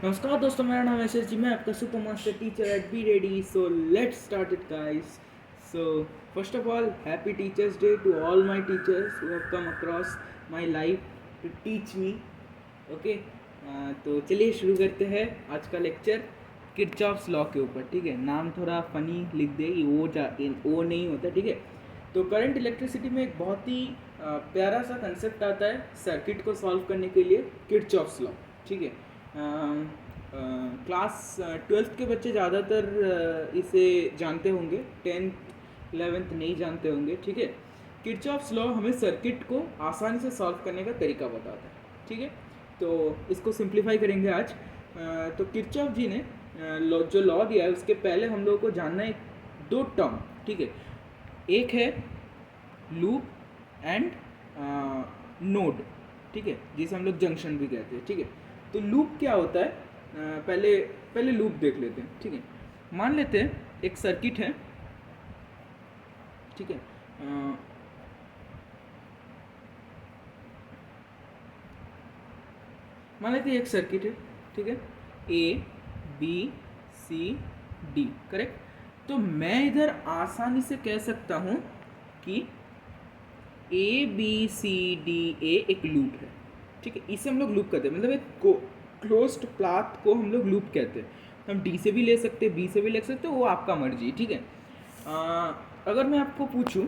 नमस्कार दोस्तों, मेरा नाम है यशस जी। मैं आपका super master teacher at B ready. So let's start it guys. So first of all, happy teachers day to all my teachers who have come across my life to teach me. Okay, तो चलिए शुरू करते हैं आज का lecture Kirchhoff's law के ऊपर। ठीक है, नाम थोड़ा फनी लिख दे, ये वो नहीं होता। ठीक है, तो करंट इलेक्ट्रिसिटी में एक बहुत ही प्यारा सा कंसेप्ट आता है सर्किट को सॉल्व करने के लिए, किरचॉफ्स लॉ। ठीक है, क्लास 12th के बच्चे ज़्यादातर इसे जानते होंगे, 10th 11th नहीं जानते होंगे। ठीक है, किरचॉफ्स लॉ हमें सर्किट को आसानी से सॉल्व करने का तरीका बताता है। ठीक है, तो इसको सिंप्लीफाई करेंगे आज। तो किरचॉफ जी ने जो लॉ दिया है उसके पहले हम लोगों को जानना है दो टर्म। ठीक है, एक है लूप एंड नोड। ठीक है, जिसे हम लोग जंक्शन भी कहते हैं। ठीक है, तो लूप क्या होता है, पहले पहले लूप देख लेते हैं। ठीक है, मान लेते हैं एक सर्किट है। ठीक है, मान लेते हैं एक सर्किट है। ठीक है, A B C D, correct. तो मैं इधर आसानी से कह सकता हूँ कि ए बी सी डी ए एक लूप है। ठीक है, इसे हम लोग लूप कहते हैं, मतलब एक क्लोज्ड पाथ को हम लोग लूप कहते हैं। हम डी से भी ले सकते हैं, बी से भी ले सकते हैं, वो आपका मर्जी। ठीक है, अगर मैं आपको पूछूं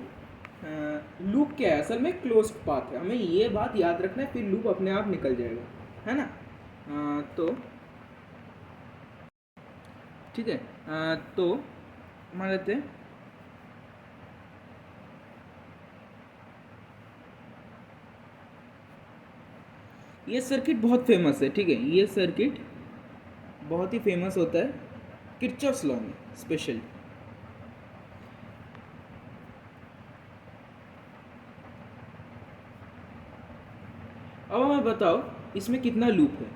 लूप क्या है, असल में क्लोज्ड पाथ है। हमें ये बात याद रखना है, फिर लूप अपने आप निकल जाएगा, है ना। तो ठीक है, तो मान लेते हैं ये सर्किट बहुत फेमस है। ठीक है, ये सर्किट बहुत ही फेमस होता है किरचॉफ्स लॉ में स्पेशली। अब हमें बताओ इसमें कितना लूप है।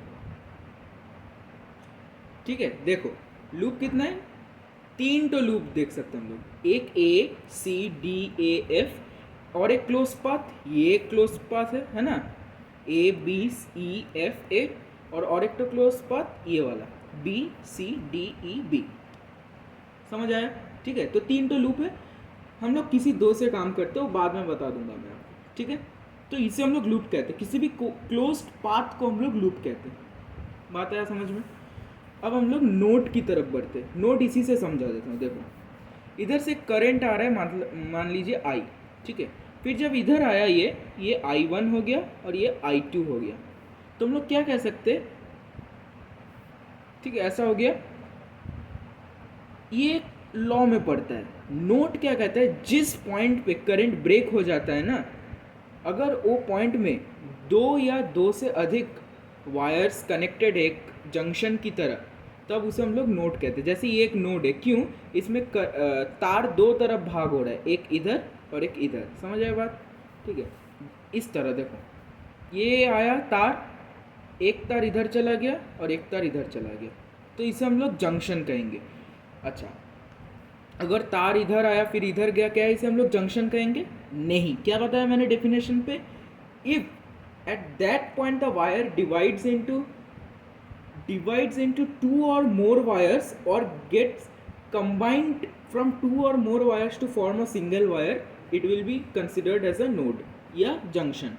ठीक है, देखो लूप कितना है, 3 तो लूप देख सकते हैं हम लोग, एक ए सी डी ए एफ और एक क्लोज पाथ, ये एक क्लोज पाथ है ना, A B E F A, और एक तो क्लोज पाथ ये वाला B C D E B. समझ आया? ठीक है, तो 3 तो लूप है। हम लोग किसी दो से काम करते हो, बाद में बता दूंगा मैं आपको। ठीक है, तो इसे हम लोग लूप कहते हैं, किसी भी क्लोज्ड पाथ को हम लोग लूप कहते हैं। बात आया समझ में? अब हम लोग नोड की तरफ बढ़ते हैं। नोड इसी से समझा देता हूँ। देखो इधर से करंट आ रहा है, मान लीजिए आई। ठीक है, फिर जब इधर आया ये I1 हो गया और ये I2 हो गया, तो हम लोग क्या कह सकते हैं, ठीक है ऐसा हो गया। ये लॉ में पड़ता है। नोड क्या कहता है, जिस पॉइंट पे करंट ब्रेक हो जाता है ना, अगर वो पॉइंट में दो या दो से अधिक वायर्स कनेक्टेड है एक जंक्शन की तरह, तब उसे हम लोग नोड कहते हैं। जैसे ये एक नोड है, क्यों, इसमें तार दो तरफ भाग हो रहा है, एक इधर और एक इधर। समझ आए बात? ठीक है, इस तरह देखो ये आया तार, एक तार इधर चला गया और एक तार इधर चला गया, तो इसे हम लोग जंक्शन कहेंगे। अच्छा, अगर तार इधर आया फिर इधर गया, क्या इसे हम लोग जंक्शन कहेंगे? नहीं। क्या बताया मैंने डेफिनेशन पे? If at that point the wire divides into two or more wires or gets combined from two or more wires to form a single wire, it will be considered as a node या junction।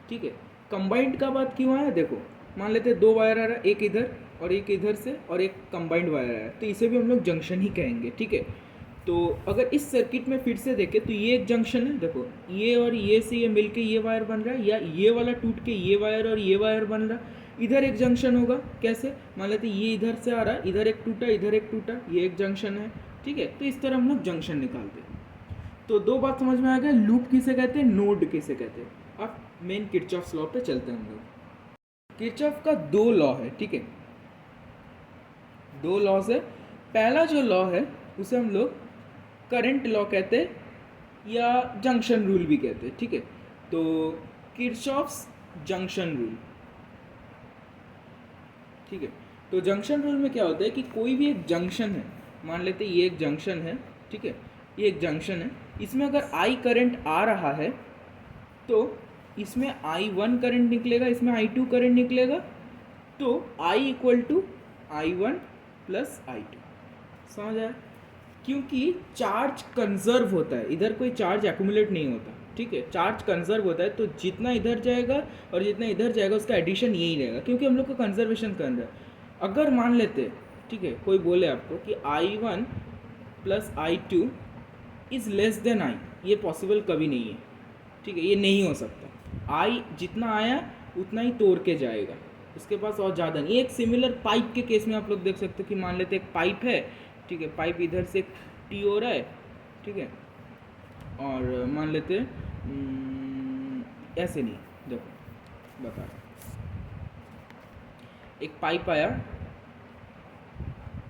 ठीक है, combined का बात क्यों आया? देखो मान लेते हैं दो वायर आ रहा है, एक इधर और एक इधर से, और एक कंबाइंड वायर आया है, तो इसे भी हम लोग जंक्शन ही कहेंगे। ठीक है, तो अगर इस सर्किट में फिर से देखें तो ये एक जंक्शन है। देखो ये और ये से ये मिलके ये वायर बन रहा है, या ये वाला टूट के ये वायर और ये वायर बन रहा है। इधर एक जंक्शन होगा, कैसे? मान लेते ये इधर से आ रहा है, इधर एक टूटा इधर एक टूटा, ये एक जंक्शन है। ठीक है, तो इस तरह हम लोग जंक्शन निकालते हैं। तो दो बात समझ में आ गया, लूप किसे कहते हैं, नोड किसे कहते हैं। अब मेन किरचॉफ्स लॉ पे चलते हैं हम लोग। किरचॉफ का दो लॉ है। ठीक है, दो लॉज है। पहला जो लॉ है उसे हम लोग करंट लॉ कहते हैं या जंक्शन रूल भी कहते हैं। ठीक है, तो किरचॉफ्स जंक्शन रूल। ठीक है, तो जंक्शन रूल में क्या होता है कि कोई भी एक जंक्शन है, मान लेते ये एक जंक्शन है। ठीक है, ये एक जंक्शन है, इसमें अगर आई करंट आ रहा है तो इसमें I1 करंट निकलेगा, इसमें I2 करंट निकलेगा, तो I equal to I1 plus I2। समझ आया? क्योंकि चार्ज कंजर्व होता है, इधर कोई चार्ज एक्यूमुलेट नहीं होता, ठीक है, चार्ज कंजर्व होता है, तो जितना इधर जाएगा और जितना इधर जाएगा उसका एडिशन यही रहेगा, क्योंकि हम लोग को कंजर्वेशन करना है। अगर मान लेते, ठीक है, कोई बोले आपको कि I1 plus I2 is less than I, ये पॉसिबल कभी नहीं है, ठीक है, ये नहीं हो सकता। I जितना आया उतना ही तोड़ के जाएगा, उसके पास और ज़्यादा नहीं। एक सिमिलर पाइप के केस में आप लोग देख सकते हो कि मान लेते एक पाइप है, ठीक है, पाइप इधर से टी हो रहा है, ठीक है, और मान लेते ऐसे नहीं, देखो बता रहा, एक पाइप आया,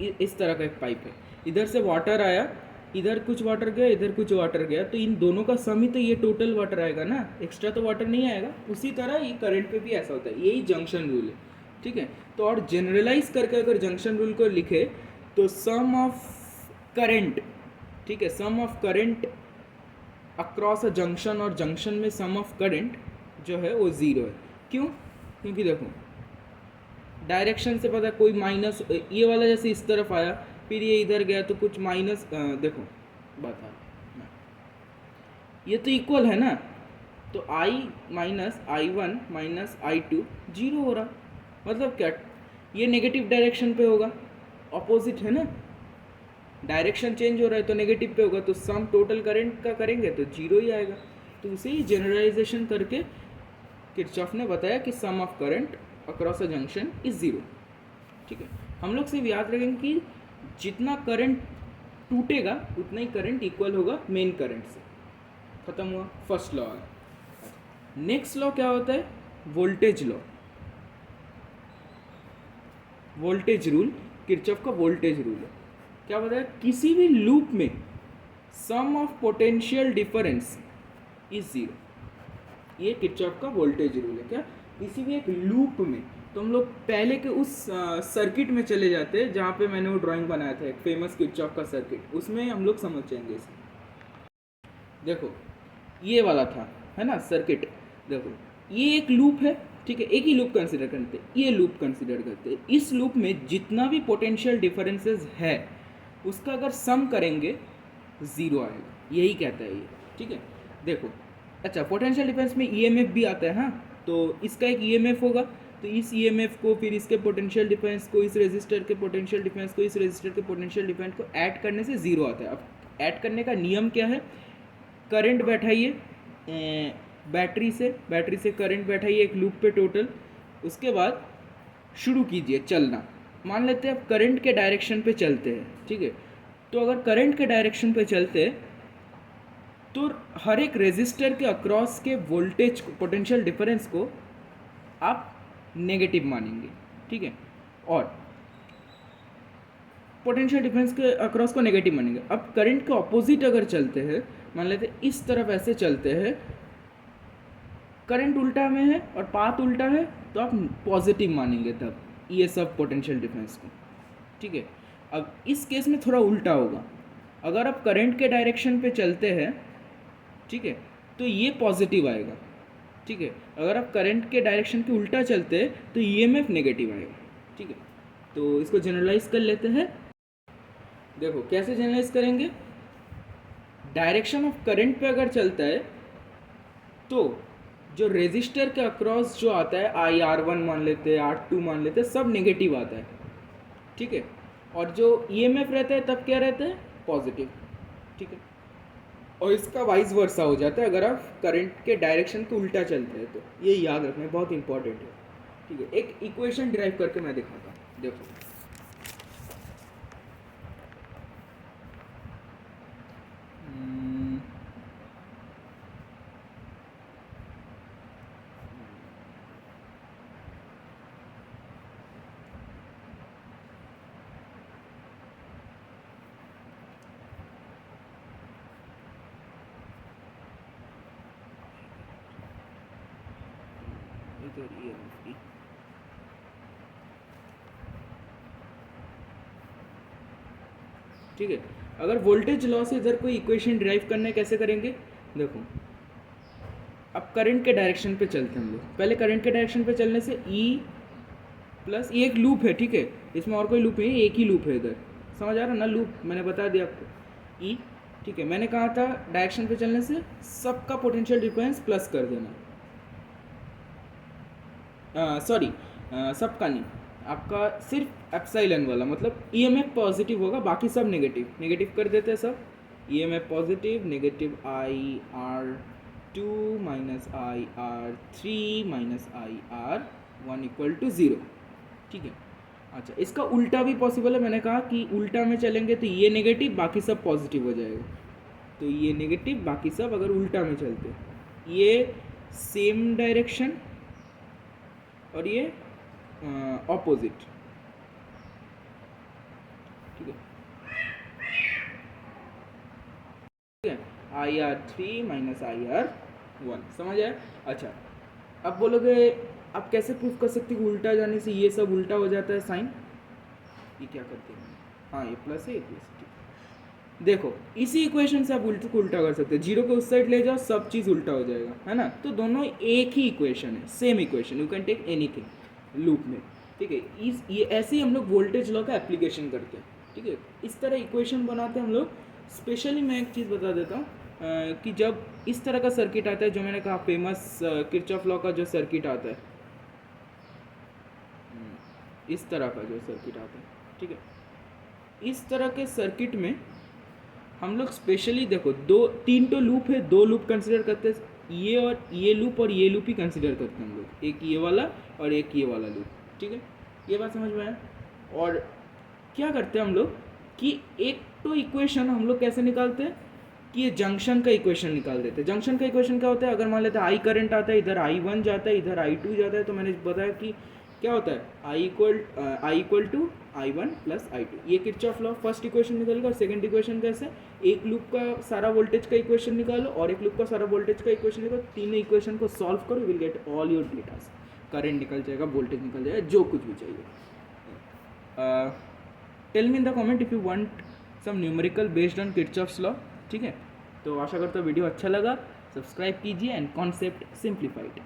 इस तरह का एक पाइप है, इधर से वाटर आया, इधर कुछ वाटर गया, इधर कुछ वाटर गया, तो इन दोनों का सम ही तो ये टोटल वाटर आएगा ना, एक्स्ट्रा तो वाटर नहीं आएगा। उसी तरह ये करंट पे भी ऐसा होता है, यही जंक्शन रूल है, ठीक है। तो और जनरलाइज करके अगर जंक्शन रूल को लिखे तो सम ऑफ करंट, ठीक है, sum of current across a junction और जंक्शन में सम ऑफ करंट जो है वो ज़ीरो है। क्यों? क्योंकि देखो डायरेक्शन से पता, कोई माइनस, ये वाला जैसे इस तरफ आया, फिर ये इधर गया, तो कुछ माइनस, देखो बता, ये तो इक्वल है ना, तो I minus I1 minus I2 zero हो रहा, मतलब क्या, ये नेगेटिव डायरेक्शन पे होगा, ऑपोजिट है ना, डायरेक्शन चेंज हो रहा है तो नेगेटिव पे होगा, तो सम टोटल करंट का करेंगे तो जीरो ही आएगा। तो उसे ही जनरलाइजेशन करके किरचॉफ ने बताया कि sum of current across a junction is zero, ठीक है। हम लोग सिर्फ याद रखेंगे कि जितना करंट टूटेगा उतना ही करंट इक्वल होगा मेन करंट से। खत्म हुआ फर्स्ट लॉ। नेक्स्ट लॉ क्या होता है? Voltage law, voltage rule, Kirchhoff का वोल्टेज रूल है। क्या बताया? किसी भी लूप में sum of potential difference is zero, ये किरचॉफ का वोल्टेज रूल है। क्या? किसी भी एक लूप में, तो हम लोग पहले के उस सर्किट में चले जाते हैं जहाँ पे मैंने वो ड्राइंग बनाया था, एक फेमस किरचॉफ का सर्किट, उसमें हम लोग समझ जाएंगे इसे। देखो ये वाला था, है ना सर्किट, देखो ये एक लूप है, ठीक है, एक ही लूप कंसिडर करते हैं, ये लूप कंसिडर करते हैं। इस लूप में जितना भी पोटेंशियल डिफरेंसेस है उसका अगर सम करेंगे ज़ीरो आएगा, यही कहता है ये, ठीक है। देखो अच्छा, पोटेंशियल डिफरेंस में ईएमएफ भी आता है, हाँ, तो इसका एक ईएमएफ होगा, तो इस ईएमएफ को फिर इसके पोटेंशियल डिफरेंस को, इस रेजिस्टर के पोटेंशियल डिफरेंस को, इस रेजिस्टर के पोटेंशियल डिफरेंस को ऐड करने से ज़ीरो आता है। अब ऐड करने का नियम क्या है? करंट बैठाइए बैटरी से करंट बैठाइए एक लूप पे टोटल, उसके बाद शुरू कीजिए चलना। मान लेते हैं अब करंट के डायरेक्शन पे चलते हैं, ठीक है। तो अगर करंट के डायरेक्शन पे चलते हैं तो हर एक रेजिस्टर के अक्रॉस के वोल्टेज पोटेंशियल डिफरेंस को आप नेगेटिव मानेंगे, ठीक है, और पोटेंशियल डिफरेंस के अक्रॉस को नेगेटिव मानेंगे। अब करंट के ऑपोजिट अगर चलते हैं, मान लेते हैं इस तरफ ऐसे चलते हैं, करंट उल्टा में है और पाथ उल्टा है, तो आप पॉजिटिव मानेंगे तब ये सब पोटेंशियल डिफरेंस को, ठीक है। अब इस केस में थोड़ा उल्टा होगा, अगर आप करंट के डायरेक्शन पे चलते हैं, ठीक है, तो ये पॉजिटिव आएगा, ठीक है। अगर आप करंट के डायरेक्शन के उल्टा चलते हैं तो ईएमएफ नेगेटिव आएगा, ठीक है। तो इसको जनरलाइज कर लेते हैं। देखो कैसे जनरलाइज करेंगे? डायरेक्शन ऑफ करंट पे अगर चलता है तो जो रेजिस्टर के अक्रॉस जो आता है, IR1 मान लेते हैं, R2 मान लेते हैं, सब नेगेटिव आता है, ठीक है। और जो ईएमएफ रहता है तब क्या रहता है? पॉजिटिव, ठीक है। और इसका वाइस वर्सा हो जाता है अगर आप करंट के डायरेक्शन के उल्टा चलते हैं, तो ये याद रखना बहुत इंपॉर्टेंट है, ठीक है। एक इक्वेशन डिराइव करके मैं दिखाता हूँ, देखो ठीक है। अगर वोल्टेज लॉ से इधर कोई इक्वेशन डिराइव करना है, कैसे करेंगे? देखो अब करंट के डायरेक्शन पे चलते हैं हम लोग, पहले करंट के डायरेक्शन पे चलने से प्लस ये एक लूप है, ठीक है, इसमें और कोई लूप नहीं है, एक ही लूप है इधर, समझ आ रहा है ना, लूप मैंने बता दिया आपको ई, ठीक है। मैंने कहा था डायरेक्शन पे चलने से सबका पोटेंशियल डिफरेंस प्लस कर देना, सॉरी सबका नहीं, आपका सिर्फ एप्सिलॉन वाला, मतलब ईएमएफ पॉजिटिव होगा, बाकी सब नेगेटिव, नेगेटिव कर देते हैं सब, EMF positive, negative I R 2 minus I R 3 minus I R 1 equal to 0, ठीक है। अच्छा, इसका उल्टा भी पॉसिबल है, मैंने कहा कि उल्टा में चलेंगे तो ये नेगेटिव बाकी सब पॉजिटिव हो जाएगा, तो ये नेगेटिव बाकी सब अगर उल्टा में चलते, ये सेम डायरेक्शन और ये ऑपोजिट, ठीक है, ठीक है, आई आर 3 माइनस आई आर 1, समझ आया। अच्छा, अब बोलोगे आप कैसे प्रूफ कर सकते हो उल्टा जाने से ये सब उल्टा हो जाता है साइन, ये क्या करते हैं, हाँ ये प्लस है ये प्लस, ठीक है। देखो इसी इक्वेशन से आप उल्टा को उल्टा कर सकते हैं, जीरो के उस साइड ले जाओ सब चीज़ उल्टा हो जाएगा, है ना, तो दोनों एक ही इक्वेशन है, same equation, you can take anything loop में, ठीक है। ये ऐसे ही हम लोग वोल्टेज लॉ का एप्लीकेशन करते हैं, ठीक है, इस तरह इक्वेशन बनाते हैं हम लोग। स्पेशली मैं एक चीज़ बता देता हूँ कि जब इस तरह का सर्किट आता है, जो मैंने कहा फेमस किरचॉफ लॉ का जो सर्किट आता है, इस तरह का जो सर्किट आता है, ठीक है, इस तरह के सर्किट में हम लोग स्पेशली देखो तीन तो लूप है, दो लूप कंसिडर करते हैं, ये और ये लूप ही कंसिडर करते हैं हम लोग, एक ये वाला और एक ये वाला लूप, ठीक है, ये बात समझ में आया। और क्या करते हैं हम लोग कि एक तो इक्वेशन हम लोग कैसे निकालते हैं कि ये जंक्शन का इक्वेशन निकाल देते हैं। जंक्शन का इक्वेशन क्या होता है, अगर मान लेते हैं आई करंट आता है, इधर I1 जाता है, इधर I2 जाता है, तो मैंने बताया कि क्या होता है I equal to I1 plus I2, ये किरचॉफ लॉ फर्स्ट इक्वेशन निकलेगा। और सेकंड इक्वेशन कैसे, एक लूप का सारा वोल्टेज का इक्वेशन निकालो और एक लूप का सारा वोल्टेज का इक्वेशन निकालो, तीनों इक्वेशन को सॉल्व करो, you will get all your data, current निकल जाएगा, वोल्टेज निकल जाएगा, जो कुछ भी चाहिए। Tell me in the comment if you want some numerical based on Kirchhoff's law, ठीक है। तो आशा करता हूँ वीडियो अच्छा लगा, सब्सक्राइब कीजिए एंड कॉन्सेप्ट सिंप्लीफाइड।